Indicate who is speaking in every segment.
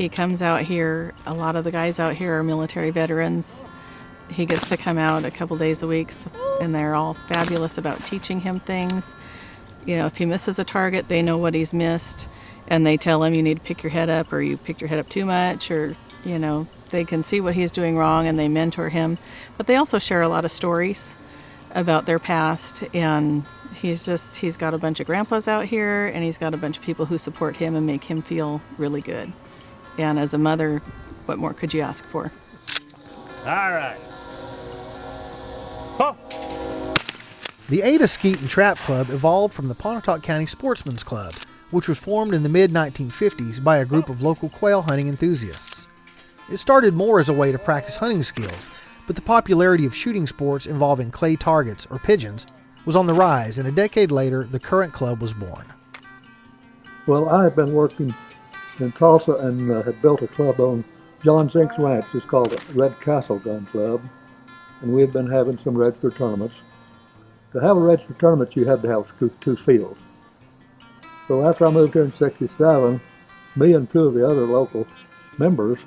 Speaker 1: He comes out here. A lot of the guys out here are military veterans. He gets to come out a couple days a week, and they're all fabulous about teaching him things. You know, if he misses a target, they know what he's missed, and they tell him you need to pick your head up, or you picked your head up too much, or, you know, they can see what he's doing wrong and they mentor him. But they also share a lot of stories about their past, and he's got a bunch of grandpas out here, and he's got a bunch of people who support him and make him feel really good. And as a mother, what more could you ask for?
Speaker 2: All right. Oh.
Speaker 3: The Ada Skeet and Trap Club evolved from the Pontotoc County Sportsman's Club, which was formed in the mid-1950s by a group of local quail hunting enthusiasts. It started more as a way to practice hunting skills, but the popularity of shooting sports involving clay targets, or pigeons, was on the rise, and a decade later, the current club was born.
Speaker 4: Well, I had been working in Tulsa and had built a club on John Zink's ranch. It's called the Red Castle Gun Club, and we had been having some register tournaments. To have a register tournament, you had to have two fields. So after I moved here in '67, me and two of the other local members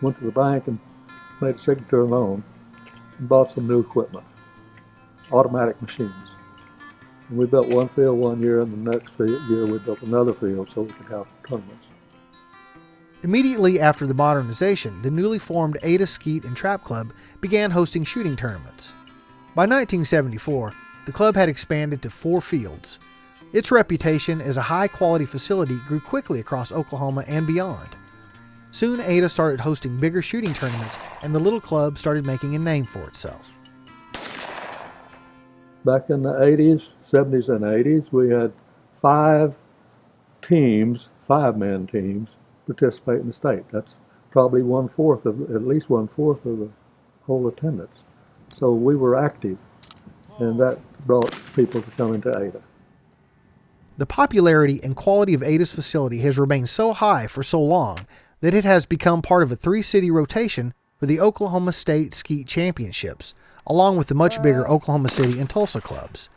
Speaker 4: went to the bank and made a signature loan and bought some new equipment, automatic machines. And we built one field one year, and the next year we built another field so we could have tournaments.
Speaker 3: Immediately after the modernization, the newly formed Ada Skeet and Trap Club began hosting shooting tournaments. By 1974, the club had expanded to 4 fields. Its reputation as a high-quality facility grew quickly across Oklahoma and beyond. Soon, Ada started hosting bigger shooting tournaments, and the little club started making a name for itself.
Speaker 4: Back in the 80s, 70s, and 80s, we had 5 teams, 5-man teams, participate in the state. That's probably at least one-fourth of the whole attendance. So we were active, and that brought people to come into Ada.
Speaker 3: The popularity and quality of Ada's facility has remained so high for so long that it has become part of a 3-city rotation for the Oklahoma State Skeet Championships, along with the much bigger Oklahoma City and Tulsa clubs.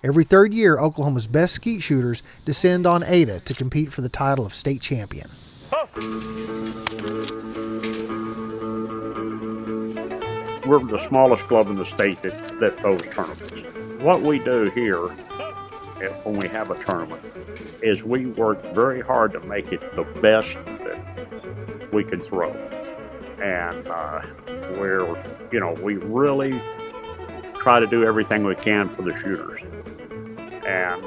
Speaker 3: Every 3rd year, Oklahoma's best skeet shooters descend on Ada to compete for the title of state champion.
Speaker 2: We're the smallest club in the state that throws tournaments. What we do here when we have a tournament is we work very hard to make it the best that we can throw. And we really try to do everything we can for the shooters. And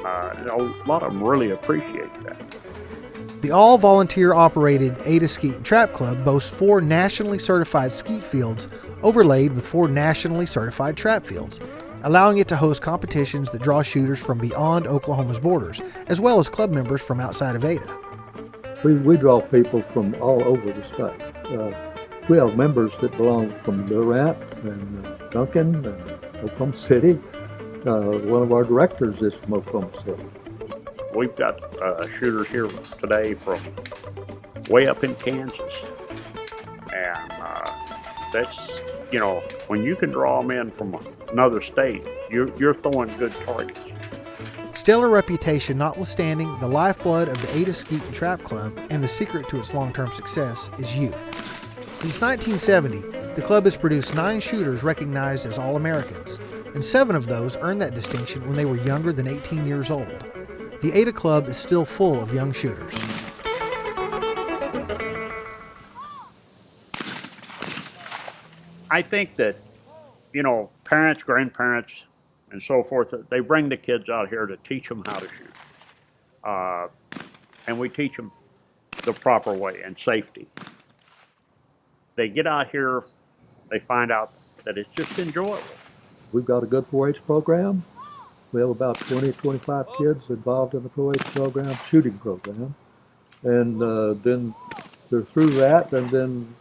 Speaker 2: a lot of them really appreciate that.
Speaker 3: The all-volunteer operated Ada Skeet and Trap Club boasts 4 nationally certified skeet fields overlaid with 4 nationally certified trap fields, allowing it to host competitions that draw shooters from beyond Oklahoma's borders, as well as club members from outside of Ada.
Speaker 4: We draw people from all over the state. We have members that belong from Durant and Duncan and Oklahoma City. One of our directors is from Oklahoma City.
Speaker 2: We've got shooters here today from way up in Kansas. And that's, when you can draw them in from another state, you're throwing good targets.
Speaker 3: Stellar reputation notwithstanding, the lifeblood of the Ada Skeet and Trap Club and the secret to its long-term success is youth. Since 1970, the club has produced 9 shooters recognized as All-Americans, and 7 of those earned that distinction when they were younger than 18 years old. The Ada Club is still full of young shooters.
Speaker 2: I think that, parents, grandparents, and so forth, they bring the kids out here to teach them how to shoot. And we teach them the proper way and safety. They get out here, they find out that it's just enjoyable.
Speaker 4: We've got a good 4-H program. We have about 20, 25 kids involved in the 4-H program, shooting program. And then they're through that, and then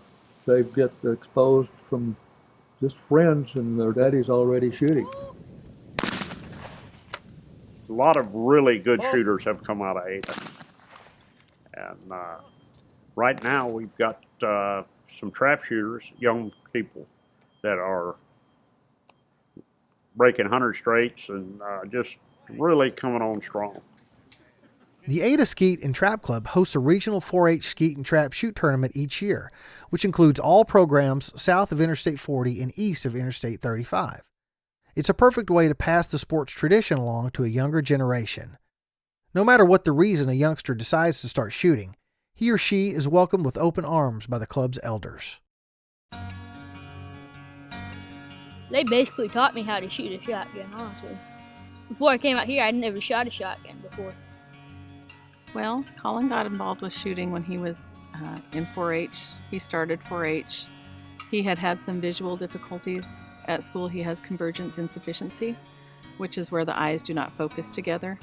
Speaker 4: they get exposed from just friends, and their daddy's already shooting.
Speaker 2: A lot of really good shooters have come out of Ada. And right now we've got some trap shooters, young people that are breaking 100 straights and just really coming on strong.
Speaker 3: The Ada Skeet and Trap Club hosts a regional 4-H skeet and trap shoot tournament each year, which includes all programs south of Interstate 40 and east of Interstate 35. It's a perfect way to pass the sport's tradition along to a younger generation. No matter what the reason a youngster decides to start shooting, he or she is welcomed with open arms by the club's elders.
Speaker 5: They basically taught me how to shoot a shotgun, honestly. Before I came out here, I'd never shot a shotgun before.
Speaker 1: Well, Colin got involved with shooting when he was in 4-H. He started 4-H. He had some visual difficulties at school. He has convergence insufficiency, which is where the eyes do not focus together.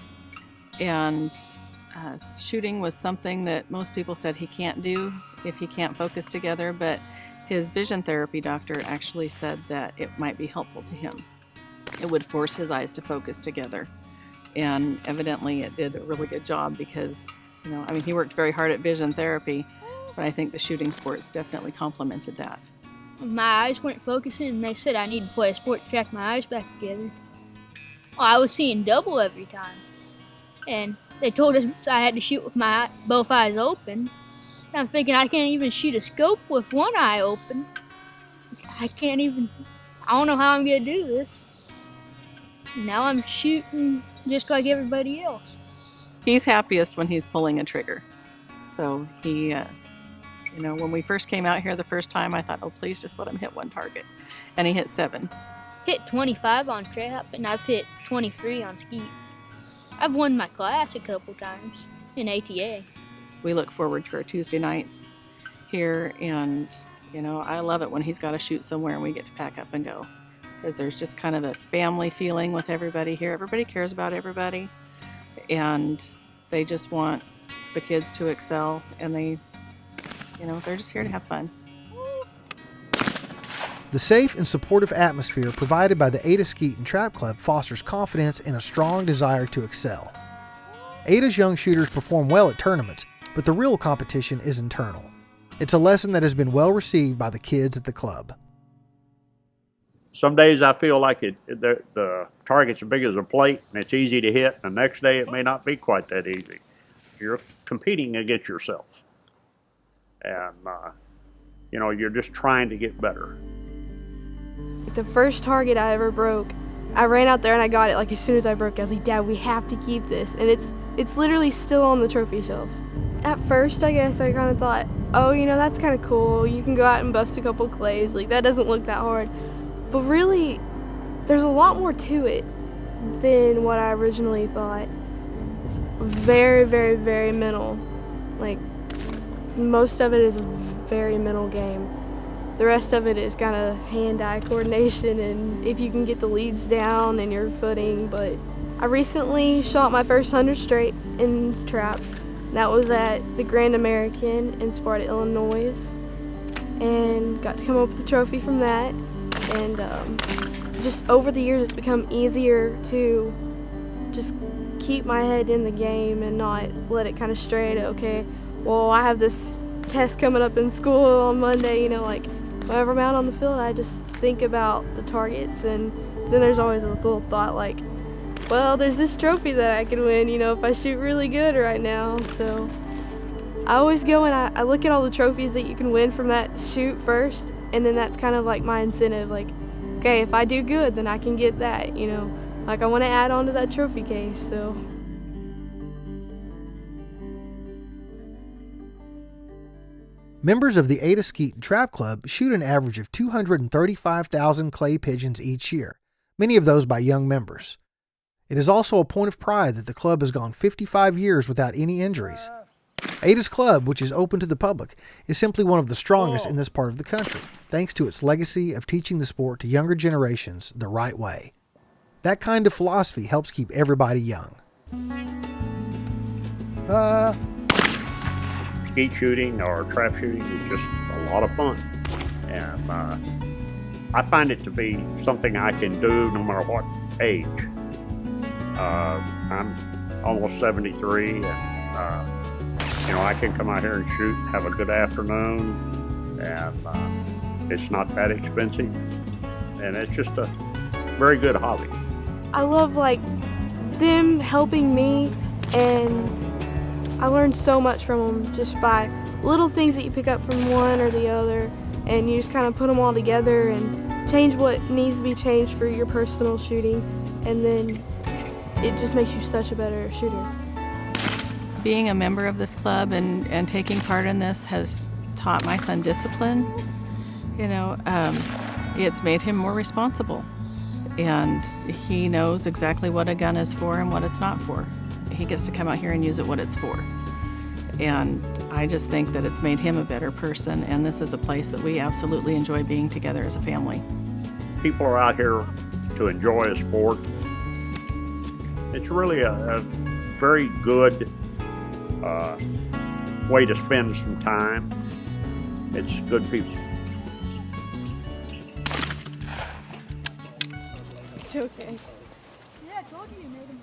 Speaker 1: And shooting was something that most people said he can't do if he can't focus together, but his vision therapy doctor actually said that it might be helpful to him. It would force his eyes to focus together. And evidently it did a really good job because, he worked very hard at vision therapy, but I think the shooting sports definitely complemented that.
Speaker 5: My eyes weren't focusing, and they said I need to play a sport to track my eyes back together. Well, I was seeing double every time. And they told us I had to shoot with both eyes open. I'm thinking I can't even shoot a scope with one eye open. I don't know how I'm going to do this. Now I'm shooting just like everybody else.
Speaker 1: He's happiest when he's pulling a trigger. So he, when we first came out here the first time, I thought, oh, please just let him hit one target. And he hit 7.
Speaker 5: Hit 25 on trap, and I've hit 23 on skeet. I've won my class a couple times in ATA.
Speaker 1: We look forward to our Tuesday nights here, and I love it when he's got to shoot somewhere and we get to pack up and go, because there's just kind of a family feeling with everybody here. Everybody cares about everybody, and they just want the kids to excel, and they're just here to have fun.
Speaker 3: The safe and supportive atmosphere provided by the Ada Skeet and Trap Club fosters confidence and a strong desire to excel. Ada's young shooters perform well at tournaments, but the real competition is internal. It's a lesson that has been well received by the kids at the club.
Speaker 2: Some days I feel like the target's as big as a plate and it's easy to hit. The next day it may not be quite that easy. You're competing against yourself. And, you're just trying to get better.
Speaker 6: The first target I ever broke, I ran out there and I got it as soon as I broke it. I was like, Dad, we have to keep this. And it's literally still on the trophy shelf. At first, I guess I kind of thought, oh, that's kind of cool. You can go out and bust a couple clays. That doesn't look that hard. But really, there's a lot more to it than what I originally thought. It's very, very, very mental. Most of it is a very mental game. The rest of it is kind of hand-eye coordination and if you can get the leads down and your footing. But I recently shot my first 100 straight in trap. That was at the Grand American in Sparta, Illinois, and got to come up with a trophy from that. And just over the years, it's become easier to just keep my head in the game and not let it kind of stray to, okay, well, I have this test coming up in school on Monday, whenever I'm out on the field, I just think about the targets, and then there's always a little thought well, there's this trophy that I could win, if I shoot really good right now. So I always go and I look at all the trophies that you can win from that shoot first, and then that's kind of my incentive, okay, if I do good, then I can get that, I want to add on to that trophy case, so.
Speaker 3: Members of the Ada Skeet and Trap Club shoot an average of 235,000 clay pigeons each year, many of those by young members. It is also a point of pride that the club has gone 55 years without any injuries. Ada's club, which is open to the public, is simply one of the strongest in this part of the country, thanks to its legacy of teaching the sport to younger generations the right way. That kind of philosophy helps keep everybody young.
Speaker 2: Skeet shooting or trap shooting is just a lot of fun. And I find it to be something I can do no matter what age. I'm almost 73, and I can come out here and shoot, have a good afternoon, and it's not that expensive, and it's just a very good hobby.
Speaker 6: I love them helping me and I learned so much from them just by little things that you pick up from one or the other, and you just kind of put them all together and change what needs to be changed for your personal shooting, and then it just makes you such a better shooter.
Speaker 1: Being a member of this club and taking part in this has taught my son discipline. It's made him more responsible, and he knows exactly what a gun is for and what it's not for. He gets to come out here and use it what it's for. And I just think that it's made him a better person, and this is a place that we absolutely enjoy being together as a family.
Speaker 2: People are out here to enjoy a sport. It's really a very good way to spend some time. It's good people.
Speaker 6: It's okay.
Speaker 5: Yeah, I told you made him.